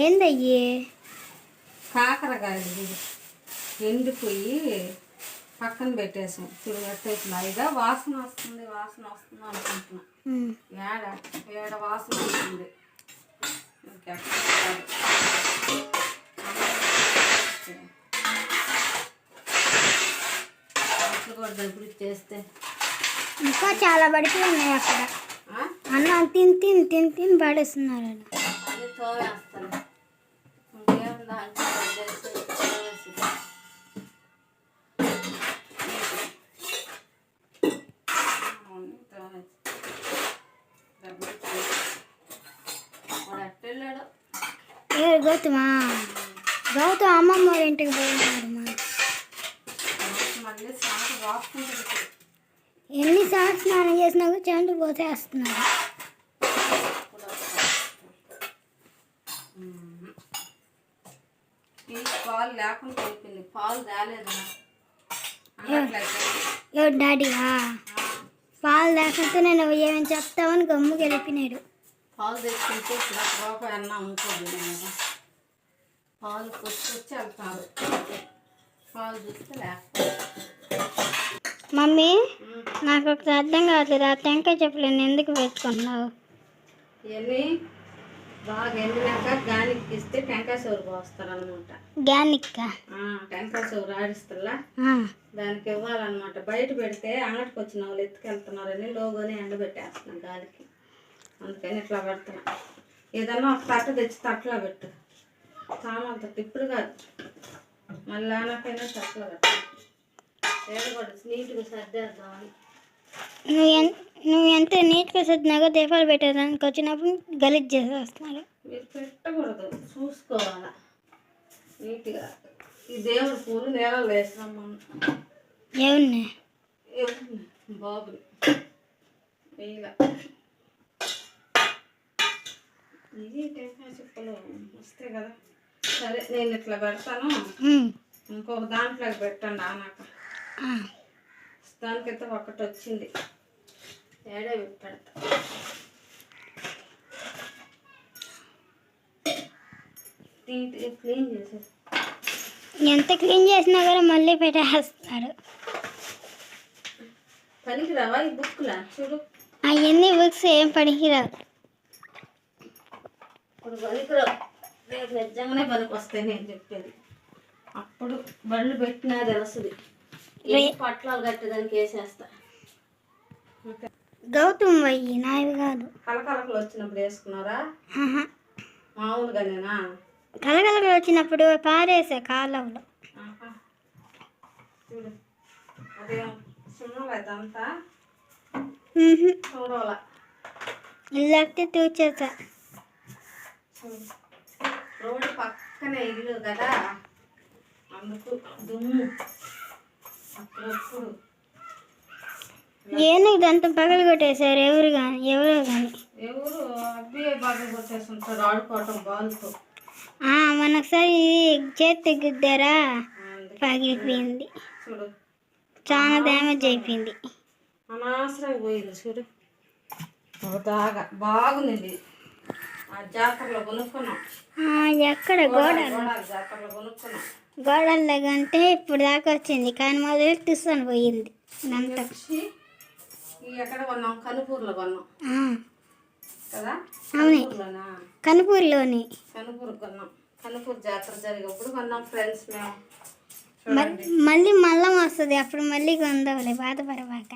ఏందయ్యి? కాకరకాయలు ఇది ఎండిపోయి పక్కన పెట్టేసాం. చూడట్లేదు ఇదా వాసన వస్తుంది అనుకుంటున్నా. ఏడ వాసన వస్తుంది. డబ్బులు చేస్తే ఇంకా చాలా పడిపోయి ఉన్నాయి అక్కడ. అన్నం తిని పడేస్తున్నారు. అది తోవేస్తాను. గౌతమ్ అమ్మమ్మ వాళ్ళ ఇంటికి పోయినారు. ఎన్నిసార్లు స్నానం చేసినా కూడా చెంటు పోసేస్తున్నారు. పాలు లేకుండా అయిపోయింది. పాలు రాలేదు. డాడీగా పాలు లేకపోతే నేను ఏమేమి చెప్తామని గమ్ముకి వెళ్ళిపోయినాడు. పాలు తెచ్చుకుంటే రూపాయి అన్న అమ్ముకోదు. పాలు కొట్టుకొచ్చి వెళ్తారు. పాలు చూస్తే లేకపోతే. మమ్మీ నాకు ఒకటి అర్థం కావట్లేదు. ఆ టెంకాయ చెప్పులు ఎందుకు పెట్టుకుంటున్నావు? ఇవన్నీ బాగా ఎండినాక గానికి ఇస్తే టెంకాయ సోరు పోస్తారు అనమాట. గానిక్ టెంకాయ సోరు ఆడిస్తల్లా దానికి ఇవ్వాలన్నమాట. బయట పెడితే అంగటికి వచ్చిన వాళ్ళు ఎత్తుకెళ్తున్నారని లోగోని ఎండబెట్టేస్తున్నాం గాలికి. అందుకని ఇట్లా పెడుతున్నా. ఏదన్నా ఒక తట్ట తెచ్చి తట్టలో పెట్టు. సామంత ఇప్పుడు కాదు, మళ్ళీ నాకైనా తట్టలో పెట్టు. ఏడబడి నీట్గా సర్దేద్దామని. నువ్వు ఎంత నీట్గా సర్దినాకో దీపాలు పెట్టేదానికి వచ్చినప్పుడు గలీజ్ చేసేస్తున్నారు. మీరు పెట్టకూడదు, చూసుకోవాలా నీట్గా. ఈ దేవుడి పూలు నేలలో వేసినాం మనం. ఎవరిని? బాబుని వేయాల. ఇది టెంకాయ చెప్పులు వస్తాయి కదా. సరే నేను ఇట్లా పెడతాను. ఇంకొక దాంట్లోకి పెట్టండి. ఆనాక దానికైతే ఒకటి వచ్చింది. ఏడే పెడతా. క్లీన్ చేసేది. ఎంత క్లీన్ చేసినా కూడా మళ్ళీ పెట్టేస్తున్నారు. పనికిరావా ఈ బుక్లా? చూడు, అవన్నీ బుక్స్ ఏం పనికిరావు. ఇప్పుడు పనికిరావు. రేపు నిజంగానే పనికి వస్తాయి నేను చెప్పేది. అప్పుడు బళ్ళు పెట్టినా తెలుస్తుంది. పట్లాలు కట్టేదానికి వేసేస్తా. గౌతమ్ అయ్యి నావి కాదు. కలకలకలు వచ్చినప్పుడు వేసుకున్నారా? మామూలుగానేనా? కలకలకలు వచ్చినప్పుడు పారేసా కాలంలో. చూడు, అదే సున్నలేదంతా చూడాల. ఇల్లు తూచేసా. రోడ్డు పక్కనే ఇల్లు కదా, అందుకు దుమ్ము అప్పుడప్పుడు. ఏను ఇదంతా పగలు కొట్టేశారు. ఎవరో కానీ ఎవరు అబ్బే పగలు కొట్టేస్తుంటారు ఆడుకోవటం బాల్తో. మనొకసారి చేతి గుద్దారా, పగిలిపోయింది. చూడు, చాలా డ్యామేజ్ అయిపోయింది. అనవసరంగా పోయింది. చూడు, బాగా బాగుంది. ఆ జాతరలో కొనుక్కున్నాం. ఎక్కడ గోడలు? జాతరలో కొనుక్కున్నాం. గోడల్లో కంటే ఇప్పుడు దాకా వచ్చింది, కానీ మొదలు తీసుకొని పోయింది. ఎక్కడ కొన్నాం? కనుపూర్లో కొన్నాం కదా. కనుపూర్లోని కనుపూర్ కొన్నాం. కనుపూర్ జాతర జరిగినప్పుడు కొన్నాం ఫ్రెండ్స్ మేము. మళ్ళీ వస్తుంది అప్పుడు మళ్ళీ కొందాంలే, బాధపడబాక.